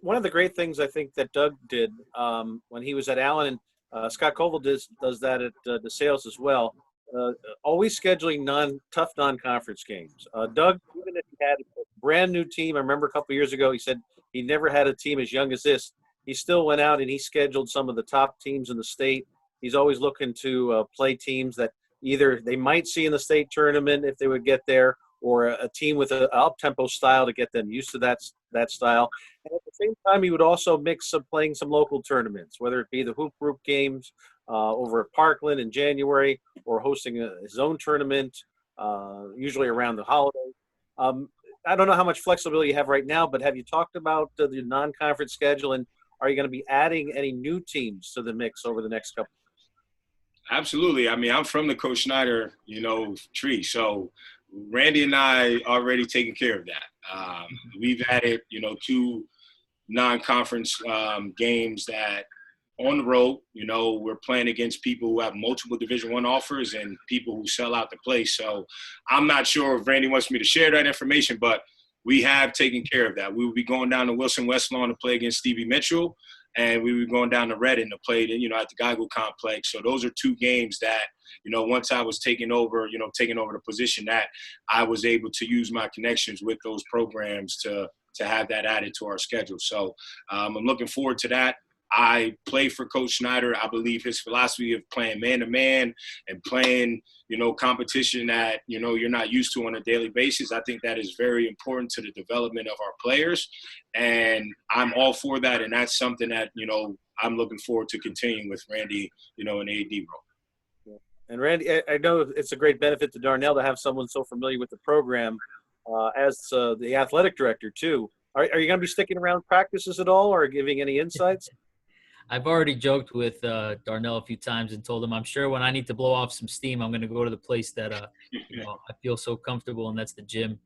one of the great things I think that Doug did when he was at Allen, and Scott Koval does that at DeSales as well, always scheduling tough non-conference games. Doug, even if he had a brand new team, I remember a couple years ago he said he never had a team as young as this. He still went out and he scheduled some of the top teams in the state. He's always looking to play teams that either they might see in the state tournament if they would get there, or a team with an up-tempo style to get them used to that style. And at the same time, he would also mix playing some local tournaments, whether it be the hoop group games over at Parkland in January, or hosting his own tournament, usually around the holidays. I don't know how much flexibility you have right now, but have you talked about the non-conference schedule, and are you going to be adding any new teams to the mix over the next couple of years? Absolutely. I mean, I'm from the Coach Snyder, tree. So Randy and I already taken care of that. We've added, 2 non-conference games that on the road, we're playing against people who have multiple Division I offers and people who sell out the place. So I'm not sure if Randy wants me to share that information, but we have taken care of that. We will be going down to Wilson West Lawn to play against Stevie Mitchell, and we will be going down to Reading to play, at the Geigle Complex. So those are 2 games that, once I was taking over the position, that I was able to use my connections with those programs to have that added to our schedule. So I'm looking forward to that. I play for Coach Snyder. I believe his philosophy of playing man-to-man and playing, competition that, you're not used to on a daily basis. I think that is very important to the development of our players. And I'm all for that. And that's something that, I'm looking forward to continuing with Randy, in the AD role. And Randy, I know it's a great benefit to Darnel to have someone so familiar with the program as the athletic director too. Are you going to be sticking around practices at all, or giving any insights? I've already joked with Darnell a few times and told him I'm sure when I need to blow off some steam, I'm going to go to the place that I feel so comfortable, and that's the gym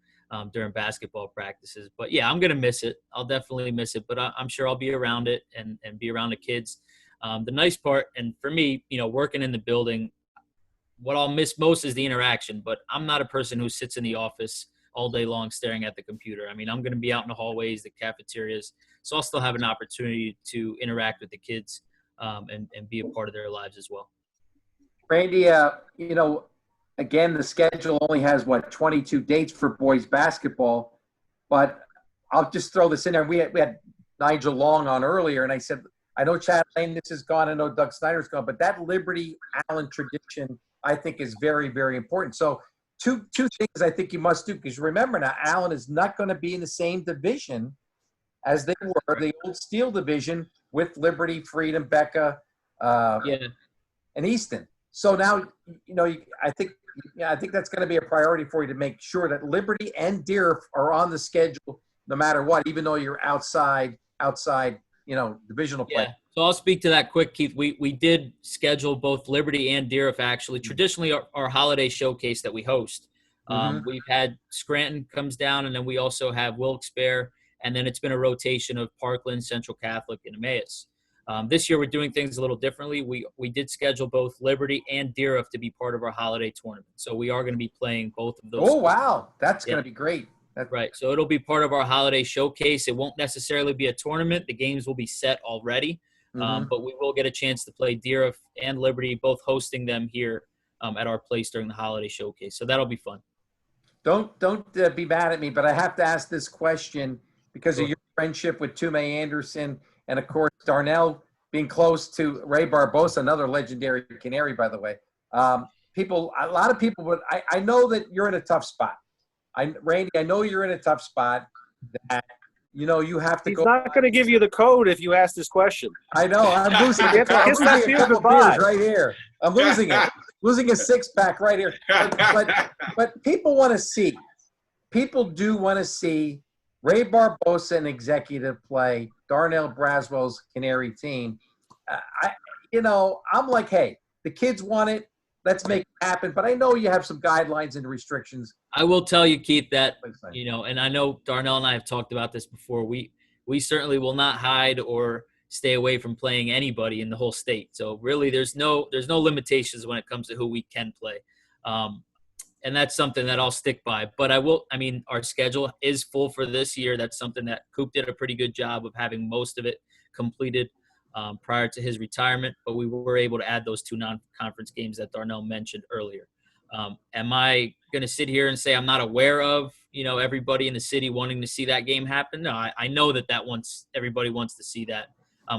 during basketball practices. But yeah, I'm going to miss it. I'll definitely miss it, but I'm sure I'll be around it and be around the kids. The nice part, and for me, working in the building, what I'll miss most is the interaction. But I'm not a person who sits in the office all day long staring at the computer. I mean, I'm going to be out in the hallways, the cafeterias, so I'll still have an opportunity to interact with the kids and be a part of their lives as well. Randy, again, the schedule only has, 22 dates for boys basketball, but I'll just throw this in there. We had Nigel Long on earlier, and I said, I know Chad Lane, this is gone. I know Doug Snyder's gone, but that Liberty-Allen tradition, I think, is very, very important. So two things I think you must do, because remember now, Allen is not going to be in the same division as they were, the old Steel division with Liberty, Freedom, Becca, and Easton. So now, I think that's going to be a priority for you to make sure that Liberty and Deer are on the schedule no matter what, even though you're outside, divisional play. Yeah. So I'll speak to that quick, Keith. We did schedule both Liberty and Deer, actually. Traditionally, our holiday showcase that we host. We've had Scranton comes down, and then we also have Wilkes-Barre, and then it's been a rotation of Parkland, Central Catholic, and Emmaus. This year we're doing things a little differently. We did schedule both Liberty and Deer to be part of our holiday tournament. So we are going to be playing both of those. Oh, wow. That's going to be great. Right. So it'll be part of our holiday showcase. It won't necessarily be a tournament. The games will be set already. But we will get a chance to play Deer and Liberty, both hosting them here at our place during the holiday showcase. So that'll be fun. Don't be mad at me, but I have to ask this question because of your friendship with Tume Anderson and, of course, Darnell being close to Ray Barbosa, another legendary Canary, by the way. A lot of people would – I know that you're in a tough spot. Randy, I know you're in a tough spot that – you have to He's go. He's not going to give you the code if you ask this question. I know. I'm losing it. I'm losing a couple beers right here. I'm losing it. Losing a six-pack right here. But people want to see. People do want to see Ray Barbosa, an executive, play Darnell Braswell's Canary team. I'm like, hey, the kids want it. Let's make it happen. But I know you have some guidelines and restrictions. I will tell you, Keith, that, and I know Darnell and I have talked about this before. We certainly will not hide or stay away from playing anybody in the whole state. So really there's no limitations when it comes to who we can play. And that's something that I'll stick by. But our schedule is full for this year. That's something that Coop did a pretty good job of having most of it completed prior to his retirement. But we were able to add those 2 non-conference games that Darnel mentioned earlier. Am I going to sit here and say I'm not aware of, everybody in the city wanting to see that game happen? No, I know that everybody wants to see that.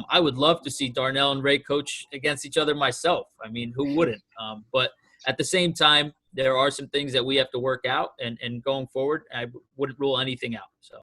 I would love to see Darnel and Ray coach against each other myself. I mean, who wouldn't? But at the same time, there are some things that we have to work out, and going forward, I wouldn't rule anything out. So.